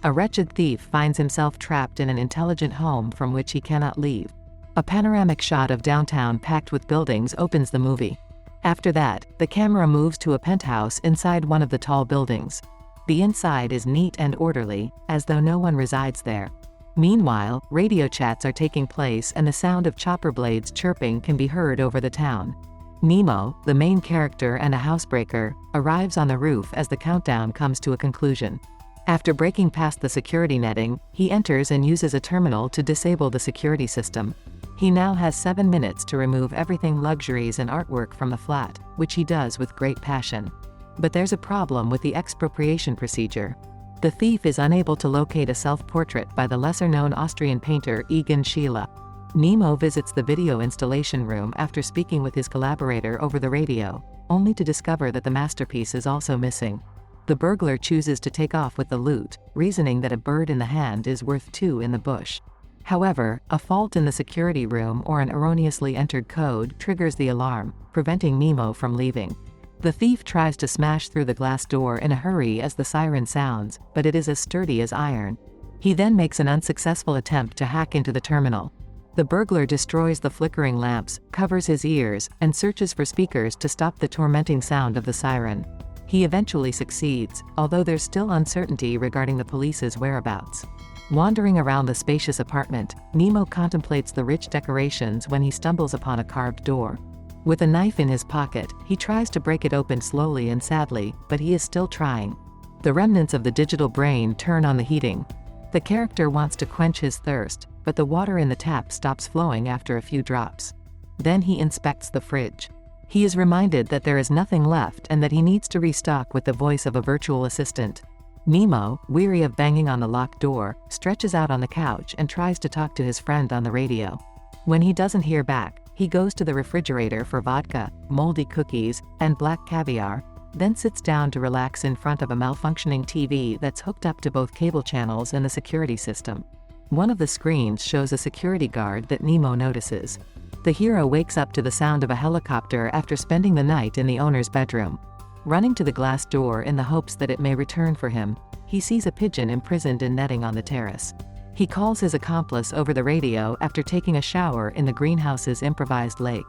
A wretched thief finds himself trapped in an intelligent home from which he cannot leave. A panoramic shot of downtown packed with buildings opens the movie. After that, the camera moves to a penthouse inside one of the tall buildings. The inside is neat and orderly, as though no one resides there. Meanwhile, radio chats are taking place and the sound of chopper blades chirping can be heard over the town. Nemo, the main character and a housebreaker, arrives on the roof as the countdown comes to a conclusion. After breaking past the security netting, he enters and uses a terminal to disable the security system. He now has 7 minutes to remove everything luxuries and artwork from the flat, which he does with great passion. But there's a problem with the expropriation procedure. The thief is unable to locate a self-portrait by the lesser-known Austrian painter Egon Schiele. Nemo visits the video installation room after speaking with his collaborator over the radio, only to discover that the masterpiece is also missing. The burglar chooses to take off with the loot, reasoning that a bird in the hand is worth 2 in the bush. However, a fault in the security room or an erroneously entered code triggers the alarm, preventing Nemo from leaving. The thief tries to smash through the glass door in a hurry as the siren sounds, but it is as sturdy as iron. He then makes an unsuccessful attempt to hack into the terminal. The burglar destroys the flickering lamps, covers his ears, and searches for speakers to stop the tormenting sound of the siren. He eventually succeeds, although there's still uncertainty regarding the police's whereabouts. Wandering around the spacious apartment, Nemo contemplates the rich decorations when he stumbles upon a carved door. With a knife in his pocket, he tries to break it open slowly and sadly, but he is still trying. The remnants of the digital brain turn on the heating. The character wants to quench his thirst, but the water in the tap stops flowing after a few drops. Then he inspects the fridge. He is reminded that there is nothing left and that he needs to restock with the voice of a virtual assistant. Nemo, weary of banging on the locked door, stretches out on the couch and tries to talk to his friend on the radio. When he doesn't hear back, he goes to the refrigerator for vodka, moldy cookies, and black caviar, then sits down to relax in front of a malfunctioning TV that's hooked up to both cable channels and the security system. One of the screens shows a security guard that Nemo notices. The hero wakes up to the sound of a helicopter after spending the night in the owner's bedroom. Running to the glass door in the hopes that it may return for him, he sees a pigeon imprisoned in netting on the terrace. He calls his accomplice over the radio after taking a shower in the greenhouse's improvised lake.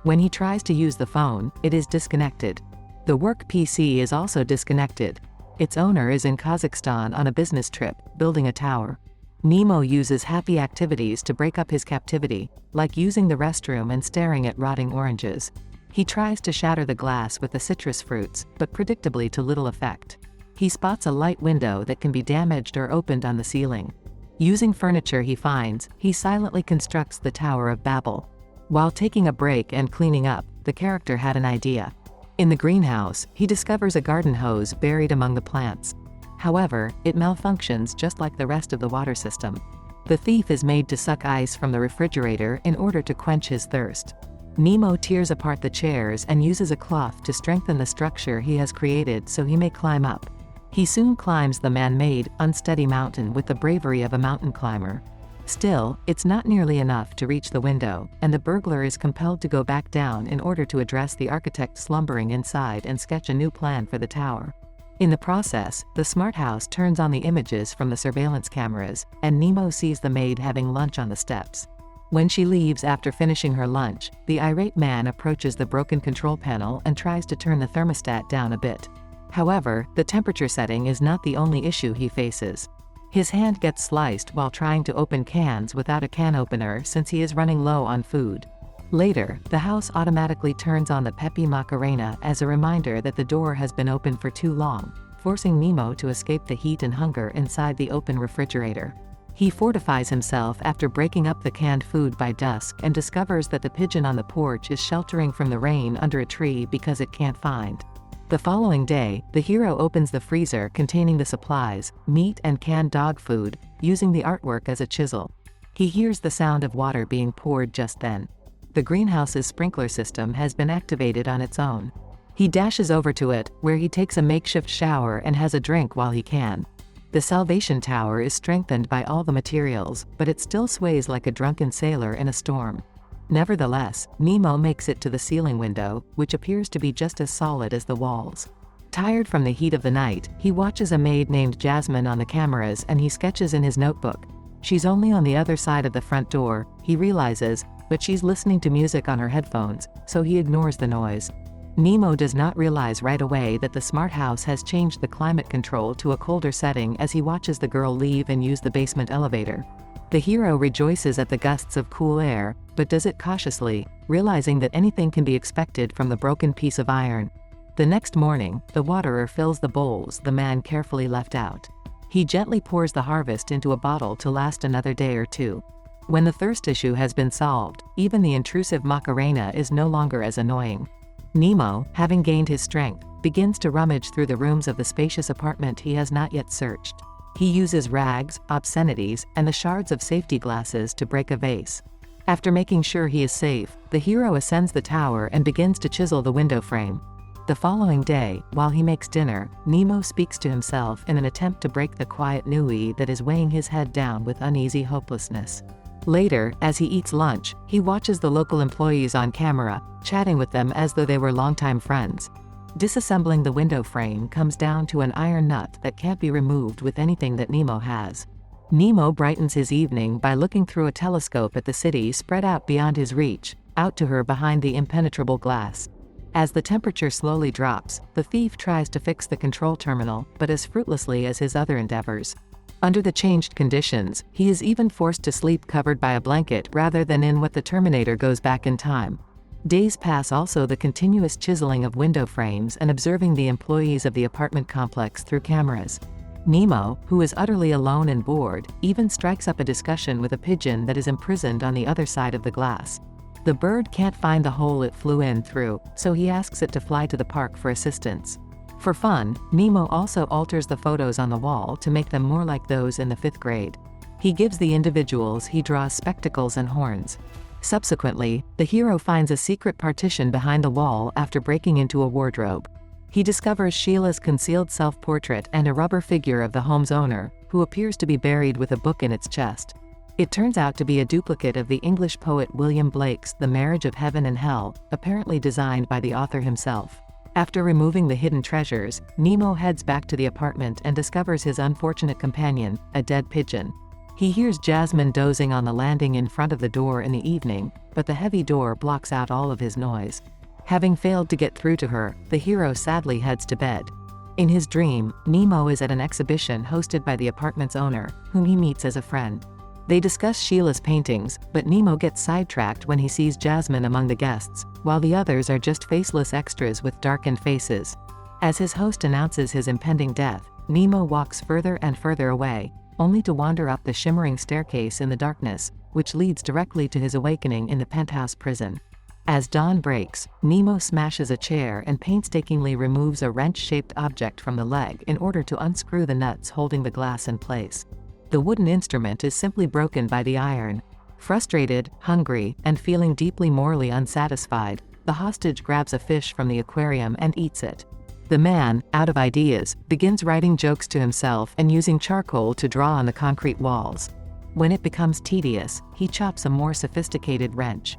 When he tries to use the phone, it is disconnected. The work PC is also disconnected. Its owner is in Kazakhstan on a business trip, building a tower. Nemo uses happy activities to break up his captivity, like using the restroom and staring at rotting oranges. He tries to shatter the glass with the citrus fruits, but predictably to little effect. He spots a light window that can be damaged or opened on the ceiling. Using furniture he finds, he silently constructs the Tower of Babel. While taking a break and cleaning up, the character had an idea. In the greenhouse, he discovers a garden hose buried among the plants. However, it malfunctions just like the rest of the water system. The thief is made to suck ice from the refrigerator in order to quench his thirst. Nemo tears apart the chairs and uses a cloth to strengthen the structure he has created so he may climb up. He soon climbs the man-made, unsteady mountain with the bravery of a mountain climber. Still, it's not nearly enough to reach the window, and the burglar is compelled to go back down in order to address the architect slumbering inside and sketch a new plan for the tower. In the process, the smart house turns on the images from the surveillance cameras, and Nemo sees the maid having lunch on the steps. When she leaves after finishing her lunch, the irate man approaches the broken control panel and tries to turn the thermostat down a bit. However, the temperature setting is not the only issue he faces. His hand gets sliced while trying to open cans without a can opener since he is running low on food. Later, the house automatically turns on the Pepe Macarena as a reminder that the door has been open for too long, forcing Nemo to escape the heat and hunger inside the open refrigerator. He fortifies himself after breaking up the canned food by dusk and discovers that the pigeon on the porch is sheltering from the rain under a tree because it can't find. The following day, the hero opens the freezer containing the supplies, meat and canned dog food, using the artwork as a chisel. He hears the sound of water being poured just then. The greenhouse's sprinkler system has been activated on its own. He dashes over to it, where he takes a makeshift shower and has a drink while he can. The Salvation Tower is strengthened by all the materials, but it still sways like a drunken sailor in a storm. Nevertheless, Nemo makes it to the ceiling window, which appears to be just as solid as the walls. Tired from the heat of the night, he watches a maid named Jasmine on the cameras and he sketches in his notebook. She's only on the other side of the front door, he realizes, but she's listening to music on her headphones, so he ignores the noise. Nemo does not realize right away that the smart house has changed the climate control to a colder setting as he watches the girl leave and use the basement elevator. The hero rejoices at the gusts of cool air, but does it cautiously, realizing that anything can be expected from the broken piece of iron. The next morning, the waterer fills the bowls the man carefully left out. He gently pours the harvest into a bottle to last another day or two. When the thirst issue has been solved, even the intrusive Macarena is no longer as annoying. Nemo, having gained his strength, begins to rummage through the rooms of the spacious apartment he has not yet searched. He uses rags, obscenities, and the shards of safety glasses to break a vase. After making sure he is safe, the hero ascends the tower and begins to chisel the window frame. The following day, while he makes dinner, Nemo speaks to himself in an attempt to break the quiet ennui that is weighing his head down with uneasy hopelessness. Later, as he eats lunch, he watches the local employees on camera, chatting with them as though they were longtime friends. Disassembling the window frame comes down to an iron nut that can't be removed with anything that Nemo has. Nemo brightens his evening by looking through a telescope at the city spread out beyond his reach, out to her behind the impenetrable glass. As the temperature slowly drops, the thief tries to fix the control terminal, but as fruitlessly as his other endeavors. Under the changed conditions, he is even forced to sleep covered by a blanket rather than in what the Terminator goes back in time. Days pass also the continuous chiseling of window frames and observing the employees of the apartment complex through cameras. Nemo, who is utterly alone and bored, even strikes up a discussion with a pigeon that is imprisoned on the other side of the glass. The bird can't find the hole it flew in through, so he asks it to fly to the park for assistance. For fun, Nemo also alters the photos on the wall to make them more like those in the 5th grade. He gives the individuals he draws spectacles and horns. Subsequently, the hero finds a secret partition behind the wall after breaking into a wardrobe. He discovers Sheila's concealed self-portrait and a rubber figure of the home's owner, who appears to be buried with a book in its chest. It turns out to be a duplicate of the English poet William Blake's The Marriage of Heaven and Hell, apparently designed by the author himself. After removing the hidden treasures, Nemo heads back to the apartment and discovers his unfortunate companion, a dead pigeon. He hears Jasmine dozing on the landing in front of the door in the evening, but the heavy door blocks out all of his noise. Having failed to get through to her, the hero sadly heads to bed. In his dream, Nemo is at an exhibition hosted by the apartment's owner, whom he meets as a friend. They discuss Sheila's paintings, but Nemo gets sidetracked when he sees Jasmine among the guests, while the others are just faceless extras with darkened faces. As his host announces his impending death, Nemo walks further and further away, only to wander up the shimmering staircase in the darkness, which leads directly to his awakening in the penthouse prison. As dawn breaks, Nemo smashes a chair and painstakingly removes a wrench-shaped object from the leg in order to unscrew the nuts holding the glass in place. The wooden instrument is simply broken by the iron. Frustrated, hungry, and feeling deeply morally unsatisfied, the hostage grabs a fish from the aquarium and eats it. The man, out of ideas, begins writing jokes to himself and using charcoal to draw on the concrete walls. When it becomes tedious, he chops a more sophisticated wrench.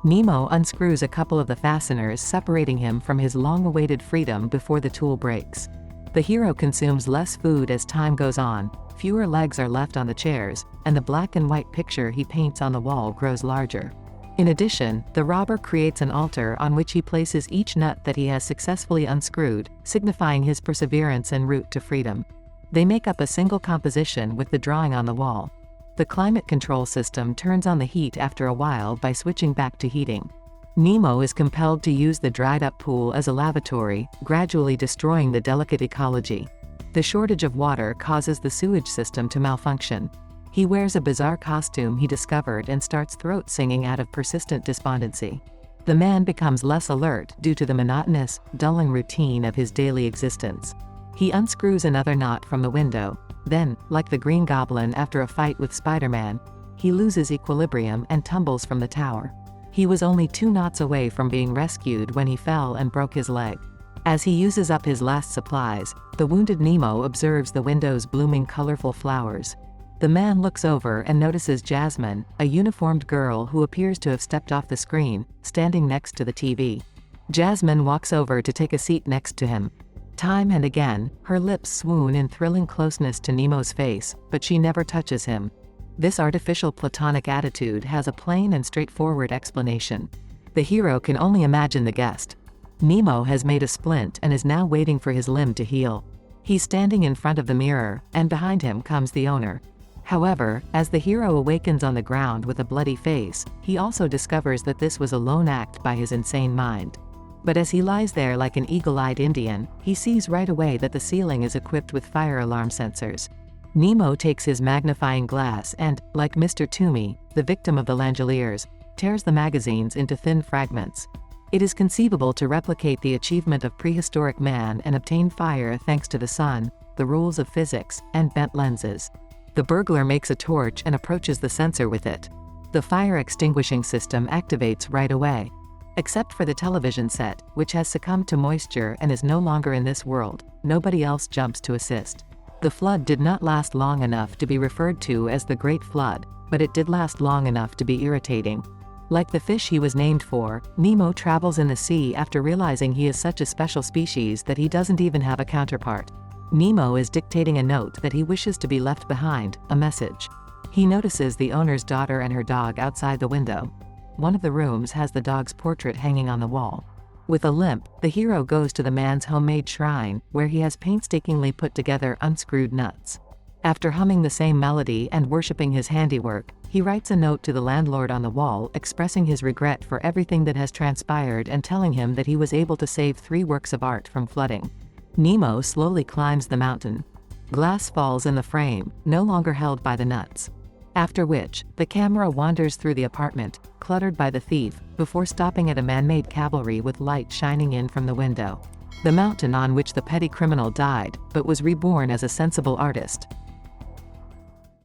Nemo unscrews a couple of the fasteners separating him from his long-awaited freedom before the tool breaks. The hero consumes less food as time goes on, fewer legs are left on the chairs, and the black and white picture he paints on the wall grows larger. In addition, the robber creates an altar on which he places each nut that he has successfully unscrewed, signifying his perseverance en route to freedom. They make up a single composition with the drawing on the wall. The climate control system turns on the heat after a while by switching back to heating. Nemo is compelled to use the dried-up pool as a lavatory, gradually destroying the delicate ecology. The shortage of water causes the sewage system to malfunction. He wears a bizarre costume he discovered and starts throat singing out of persistent despondency. The man becomes less alert due to the monotonous, dulling routine of his daily existence. He unscrews another knot from the window. Then, like the Green Goblin after a fight with Spider-Man, he loses equilibrium and tumbles from the tower. He was only 2 knots away from being rescued when he fell and broke his leg. As he uses up his last supplies, the wounded Nemo observes the window's blooming colorful flowers. The man looks over and notices Jasmine, a uniformed girl who appears to have stepped off the screen, standing next to the TV. Jasmine walks over to take a seat next to him. Time and again, her lips swoon in thrilling closeness to Nemo's face, but she never touches him. This artificial platonic attitude has a plain and straightforward explanation. The hero can only imagine the guest. Nemo has made a splint and is now waiting for his limb to heal. He's standing in front of the mirror, and behind him comes the owner. However, as the hero awakens on the ground with a bloody face, he also discovers that this was a lone act by his insane mind. But as he lies there like an eagle-eyed Indian, he sees right away that the ceiling is equipped with fire alarm sensors. Nemo takes his magnifying glass and, like Mr. Toomey, the victim of the Langoliers, tears the magazines into thin fragments. It is conceivable to replicate the achievement of prehistoric man and obtain fire thanks to the sun, the rules of physics, and bent lenses. The burglar makes a torch and approaches the sensor with it. The fire extinguishing system activates right away. Except for the television set, which has succumbed to moisture and is no longer in this world, nobody else jumps to assist. The flood did not last long enough to be referred to as the Great Flood, but it did last long enough to be irritating. Like the fish he was named for, Nemo travels in the sea after realizing he is such a special species that he doesn't even have a counterpart. Nemo is dictating a note that he wishes to be left behind, a message. He notices the owner's daughter and her dog outside the window. One of the rooms has the dog's portrait hanging on the wall. With a limp, the hero goes to the man's homemade shrine, where he has painstakingly put together unscrewed nuts. After humming the same melody and worshipping his handiwork, he writes a note to the landlord on the wall expressing his regret for everything that has transpired and telling him that he was able to save 3 works of art from flooding. Nemo slowly climbs the mountain. Glass falls in the frame, no longer held by the nuts. After which, the camera wanders through the apartment, cluttered by the thief, before stopping at a man-made cavalry with light shining in from the window. The mountain on which the petty criminal died, but was reborn as a sensible artist,